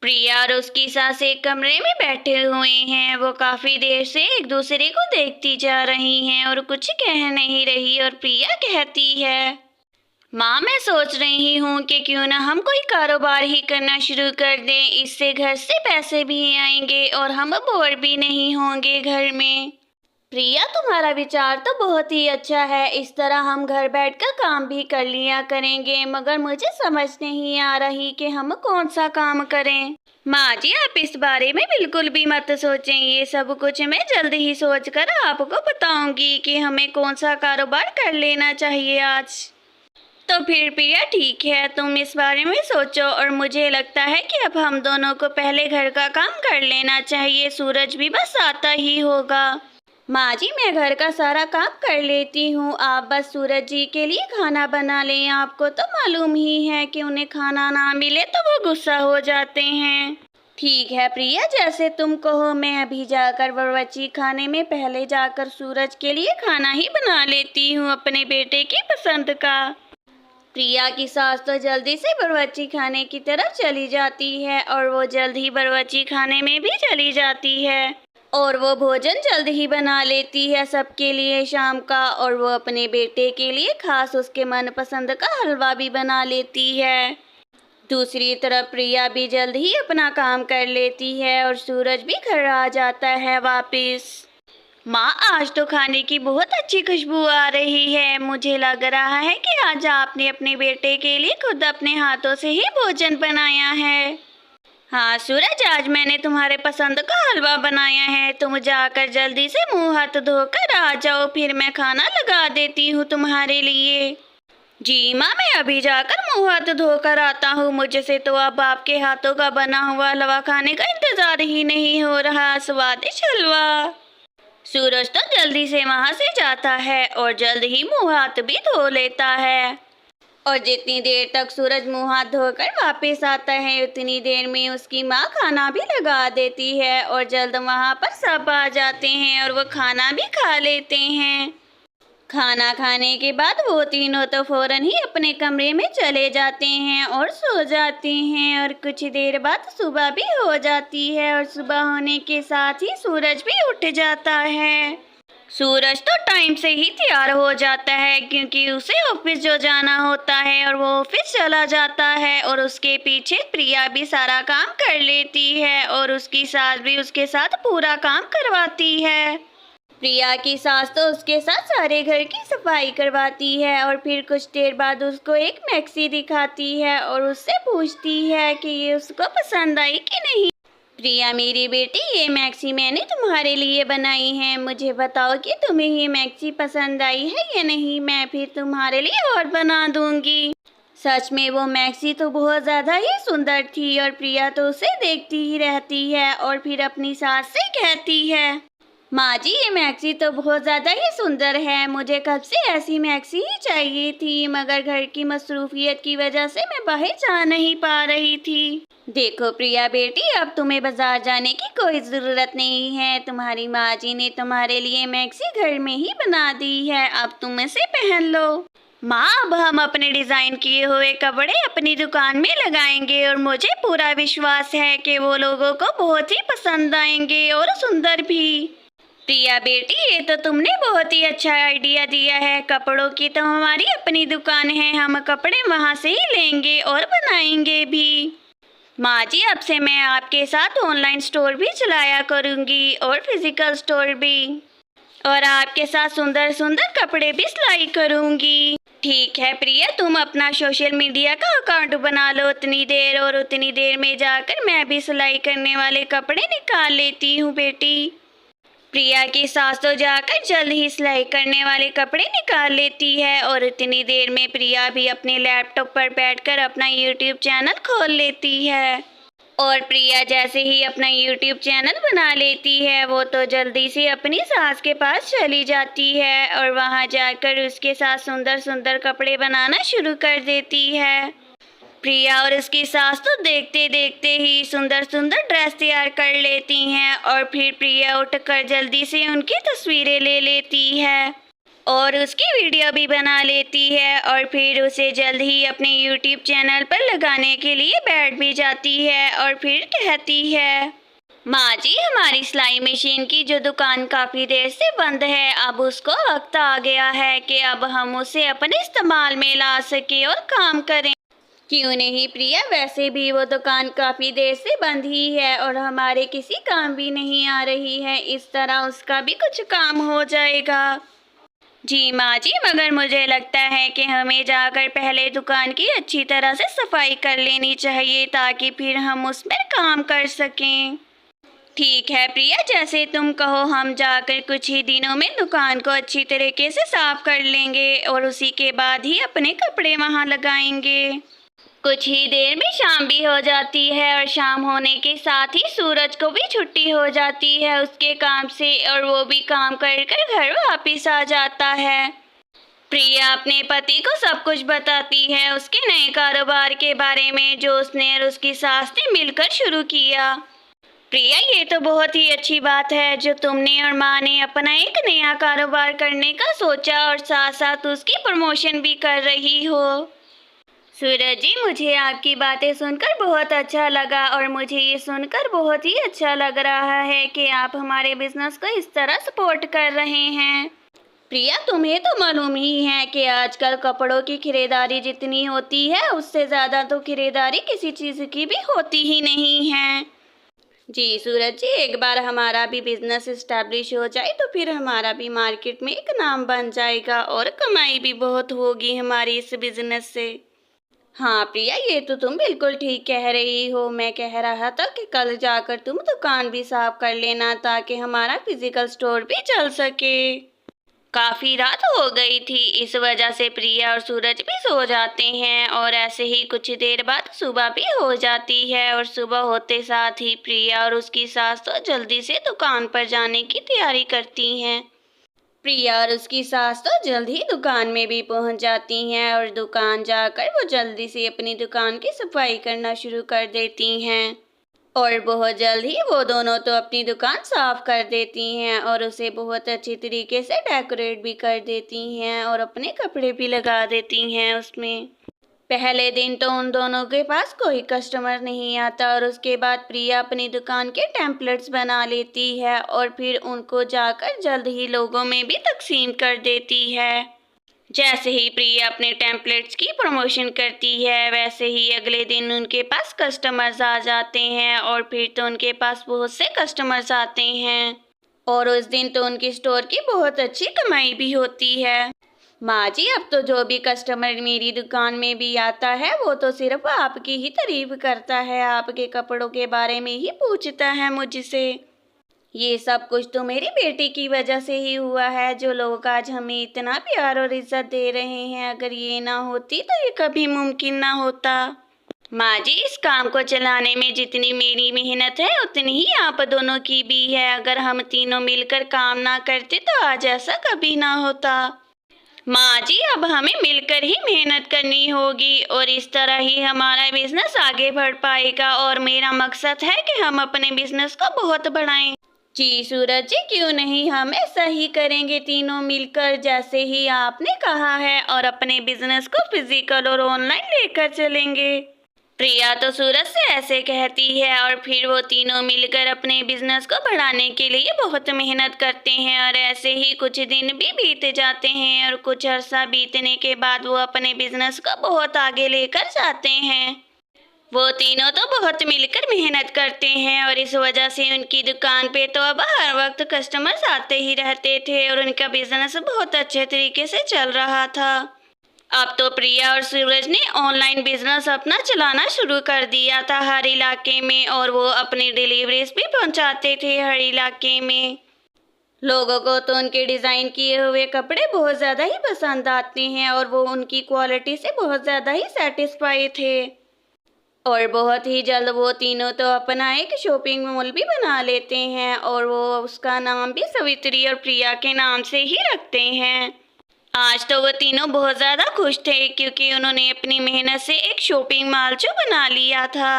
प्रिया और उसकी सास एक कमरे में बैठे हुए हैं। वो काफी देर से एक दूसरे को देखती जा रही हैं और कुछ कह नहीं रही। और प्रिया कहती है, माँ मैं सोच रही हूँ कि क्यों ना हम कोई कारोबार ही करना शुरू कर दें। इससे घर से पैसे भी आएंगे और हम बोर भी नहीं होंगे घर में। प्रिया तुम्हारा विचार तो बहुत ही अच्छा है। इस तरह हम घर बैठकर काम भी कर लिया करेंगे, मगर मुझे समझ नहीं आ रही कि हम कौन सा काम करें। माँ जी आप इस बारे में बिल्कुल भी मत सोचें। ये सब कुछ मैं जल्द ही सोचकर आपको बताऊंगी कि हमें कौन सा कारोबार कर लेना चाहिए आज। तो फिर प्रिया ठीक है, तुम इस बारे में सोचो। और मुझे लगता है कि अब हम दोनों को पहले घर का काम कर लेना चाहिए। सूरज भी बस आता ही होगा। माँ जी मैं घर का सारा काम कर लेती हूँ, आप बस सूरज जी के लिए खाना बना लें। आपको तो मालूम ही है कि उन्हें खाना ना मिले तो वो गुस्सा हो जाते हैं। ठीक है प्रिया, जैसे तुम कहो। मैं अभी जाकर बावर्ची खाने में पहले जाकर सूरज के लिए खाना ही बना लेती हूँ, अपने बेटे की पसंद का। प्रिया की सास तो जल्दी से बावर्ची खाने की तरफ चली जाती है और वो जल्द ही बावर्ची खाने में भी चली जाती है। और वो भोजन जल्द ही बना लेती है सबके लिए शाम का। और वो अपने बेटे के लिए खास उसके मनपसंद का हलवा भी बना लेती है। दूसरी तरफ प्रिया भी जल्द ही अपना काम कर लेती है और सूरज भी घर आ जाता है वापस। माँ आज तो खाने की बहुत अच्छी खुशबू आ रही है। मुझे लग रहा है कि आज आपने अपने बेटे के लिए खुद अपने हाथों से ही भोजन बनाया है। हाँ सूरज, आज मैंने तुम्हारे पसंद का हलवा बनाया है। तुम जाकर जल्दी से मुंह हाथ धोकर आ जाओ, फिर मैं खाना लगा देती हूँ तुम्हारे लिए। जी माँ, मैं अभी जाकर मुंह हाथ धोकर आता हूँ। मुझसे तो अब आपके हाथों का बना हुआ हलवा खाने का इंतजार ही नहीं हो रहा। स्वादिष्ट हलवा। सूरज तो जल्दी से वहाँ से जाता है और जल्द ही मुंह हाथ भी धो लेता है। और जितनी देर तक सूरज मुंह हाथ धोकर वापस आता है, उतनी देर में उसकी माँ खाना भी लगा देती है और जल्द वहाँ पर सब आ जाते हैं और वो खाना भी खा लेते हैं। खाना खाने के बाद वो तीनों तो फौरन ही अपने कमरे में चले जाते हैं और सो जाते हैं। और कुछ देर बाद सुबह भी हो जाती है और सुबह होने के साथ ही सूरज भी उठ जाता है। सूरज तो टाइम से ही तैयार हो जाता है क्योंकि उसे ऑफिस जो जाना होता है और वो ऑफिस चला जाता है। और उसके पीछे प्रिया भी सारा काम कर लेती है और उसकी सास भी उसके साथ पूरा काम करवाती है। प्रिया की सास तो उसके साथ सारे घर की सफाई करवाती है और फिर कुछ देर बाद उसको एक मैक्सी दिखाती है और उससे पूछती है कि ये उसको पसंद आई कि नहीं। प्रिया मेरी बेटी, ये मैक्सी मैंने तुम्हारे लिए बनाई है। मुझे बताओ कि तुम्हें ये मैक्सी पसंद आई है या नहीं, मैं फिर तुम्हारे लिए और बना दूंगी। सच में वो मैक्सी तो बहुत ज़्यादा ही सुंदर थी और प्रिया तो उसे देखती ही रहती है और फिर अपनी सास से कहती है, माँ जी ये मैक्सी तो बहुत ज़्यादा ही सुंदर है। मुझे कब से ऐसी मैक्सी ही चाहिए थी, मगर घर की मसरूफियत की वजह से मैं बाहर जा नहीं पा रही थी। देखो प्रिया बेटी, अब तुम्हें बाजार जाने की कोई ज़रूरत नहीं है। तुम्हारी माँ जी ने तुम्हारे लिए मैक्सी घर में ही बना दी है, अब तुम इसे पहन लो। माँ अब हम अपने डिज़ाइन किए हुए कपड़े अपनी दुकान में लगाएंगे और मुझे पूरा विश्वास है कि वो लोगों को बहुत ही पसंद आएंगे और सुंदर भी। प्रिया बेटी, ये तो तुमने बहुत ही अच्छा आइडिया दिया है। कपड़ों की तो हमारी अपनी दुकान है, हम कपड़े वहाँ से ही लेंगे और बनाएंगे भी। माँ जी अब से मैं आपके साथ ऑनलाइन स्टोर भी चलाया करूँगी और फिजिकल स्टोर भी, और आपके साथ सुंदर सुंदर कपड़े भी सिलाई करूँगी। ठीक है प्रिया, तुम अपना सोशल मीडिया का अकाउंट बना लो उतनी देर, और उतनी देर में जाकर मैं भी सिलाई करने वाले कपड़े निकाल लेती हूँ बेटी। प्रिया की सास तो जाकर जल्द ही सिलाई करने वाले कपड़े निकाल लेती है और इतनी देर में प्रिया भी अपने लैपटॉप पर बैठकर अपना यूट्यूब चैनल खोल लेती है। और प्रिया जैसे ही अपना यूट्यूब चैनल बना लेती है, वो तो जल्दी से अपनी सास के पास चली जाती है और वहां जाकर उसके साथ सुंदर सुंदर कपड़े बनाना शुरू कर देती है। प्रिया और उसकी सास तो देखते देखते ही सुंदर सुंदर ड्रेस तैयार कर लेती हैं और फिर प्रिया उठकर जल्दी से उनकी तस्वीरें ले लेती है। और उसकी वीडियो भी बना लेती है और फिर उसे जल्द ही अपने यूट्यूब चैनल पर लगाने के लिए बैठ भी जाती है और फिर कहती है, माँ जी, हमारी सिलाई मशीन की जो दुकान काफ़ी देर से बंद है, अब उसको वक्त आ गया है कि अब हम उसे अपने इस्तेमाल में ला सके और काम करें। क्यों नहीं प्रिया, वैसे भी वो दुकान काफ़ी देर से बंद ही है और हमारे किसी काम भी नहीं आ रही है, इस तरह उसका भी कुछ काम हो जाएगा। जी माँ जी, मगर मुझे लगता है कि हमें जाकर पहले दुकान की अच्छी तरह से सफाई कर लेनी चाहिए ताकि फिर हम उसमें काम कर सकें। ठीक है प्रिया, जैसे तुम कहो, हम जाकर कुछ ही दिनों में दुकान को अच्छी तरीके से साफ कर लेंगे और उसी के बाद ही अपने कपड़े वहाँ लगाएंगे। कुछ ही देर में शाम भी हो जाती है और शाम होने के साथ ही सूरज को भी छुट्टी हो जाती है उसके काम से और वो भी काम कर कर घर वापस आ जाता है। प्रिया अपने पति को सब कुछ बताती है उसके नए कारोबार के बारे में जो उसने और उसकी सास ने मिलकर शुरू किया। प्रिया, ये तो बहुत ही अच्छी बात है जो तुमने और माँ ने अपना एक नया कारोबार करने का सोचा और साथ साथ उसकी प्रमोशन भी कर रही हो। सूरज जी, मुझे आपकी बातें सुनकर बहुत अच्छा लगा और मुझे ये सुनकर बहुत ही अच्छा लग रहा है कि आप हमारे बिजनेस को इस तरह सपोर्ट कर रहे हैं। प्रिया, तुम्हें तो मालूम ही है कि आजकल कपड़ों की खरीदारी जितनी होती है उससे ज़्यादा तो खरीदारी किसी चीज़ की भी होती ही नहीं है। जी सूरज जी, एक बार हमारा भी बिजनेस इस्टेब्लिश हो जाए तो फिर हमारा भी मार्केट में एक नाम बन जाएगा और कमाई भी बहुत होगी हमारी इस बिजनेस से। हाँ प्रिया, ये तो तुम बिल्कुल ठीक कह रही हो। मैं कह रहा था कि कल जाकर तुम दुकान भी साफ कर लेना ताकि हमारा फिजिकल स्टोर भी चल सके। काफ़ी रात हो गई थी, इस वजह से प्रिया और सूरज भी सो जाते हैं और ऐसे ही कुछ देर बाद सुबह भी हो जाती है और सुबह होते साथ ही प्रिया और उसकी सास तो जल्दी से दुकान पर जाने की तैयारी करती हैं। प्रिया और उसकी सास तो जल्द ही दुकान में भी पहुंच जाती हैं और दुकान जाकर वो जल्दी से अपनी दुकान की सफाई करना शुरू कर देती हैं और बहुत जल्द ही वो दोनों तो अपनी दुकान साफ कर देती हैं और उसे बहुत अच्छी तरीके से डेकोरेट भी कर देती हैं और अपने कपड़े भी लगा देती हैं उसमें। पहले दिन तो उन दोनों के पास कोई कस्टमर नहीं आता और उसके बाद प्रिया अपनी दुकान के टेम्पलेट्स बना लेती है और फिर उनको जाकर जल्द ही लोगों में भी तकसीम कर देती है। जैसे ही प्रिया अपने टेम्पलेट्स की प्रमोशन करती है वैसे ही अगले दिन उनके पास कस्टमर्स आ जाते हैं और फिर तो उनके पास बहुत से कस्टमर्स आते हैं और उस दिन तो उनकी स्टोर की बहुत अच्छी कमाई भी होती है। माँ जी, अब तो जो भी कस्टमर मेरी दुकान में भी आता है वो तो सिर्फ आपकी ही तारीफ करता है, आपके कपड़ों के बारे में ही पूछता है मुझसे। ये सब कुछ तो मेरी बेटी की वजह से ही हुआ है जो लोग आज हमें इतना प्यार और इज्जत दे रहे हैं। अगर ये ना होती तो ये कभी मुमकिन ना होता। माँ जी, इस काम को चलाने में जितनी मेरी मेहनत है उतनी ही आप दोनों की भी है। अगर हम तीनों मिलकर काम ना करते तो आज ऐसा कभी ना होता। माँ जी, अब हमें मिलकर ही मेहनत करनी होगी और इस तरह ही हमारा बिजनेस आगे बढ़ पाएगा और मेरा मकसद है कि हम अपने बिजनेस को बहुत बढ़ाएं। जी सूरज जी, क्यों नहीं, हम ऐसा ही करेंगे तीनों मिलकर जैसे ही आपने कहा है और अपने बिजनेस को फिजिकल और ऑनलाइन लेकर चलेंगे। प्रिया तो सूरज से ऐसे कहती है और फिर वो तीनों मिलकर अपने बिजनेस को बढ़ाने के लिए बहुत मेहनत करते हैं और ऐसे ही कुछ दिन भी बीत जाते हैं और कुछ अर्सा बीतने के बाद वो अपने बिजनेस को बहुत आगे लेकर जाते हैं। वो तीनों तो बहुत मिलकर मेहनत करते हैं और इस वजह से उनकी दुकान पे तो अब हर वक्त कस्टमर्स आते ही रहते थे और उनका बिजनेस बहुत अच्छे तरीके से चल रहा था। अब तो प्रिया और सूरज ने ऑनलाइन बिजनेस अपना चलाना शुरू कर दिया था हर इलाके में और वो अपनी डिलीवरीज भी पहुंचाते थे हर इलाके में। लोगों को तो उनके डिज़ाइन किए हुए कपड़े बहुत ज़्यादा ही पसंद आते हैं और वो उनकी क्वालिटी से बहुत ज़्यादा ही सेटिस्फाई थे और बहुत ही जल्द वो तीनों तो अपना एक शॉपिंग मॉल भी बना लेते हैं और वो उसका नाम भी सवित्री और प्रिया के नाम से ही रखते हैं। आज तो वो तीनों बहुत ज़्यादा खुश थे क्योंकि उन्होंने अपनी मेहनत से एक शॉपिंग मॉल जो बना लिया था।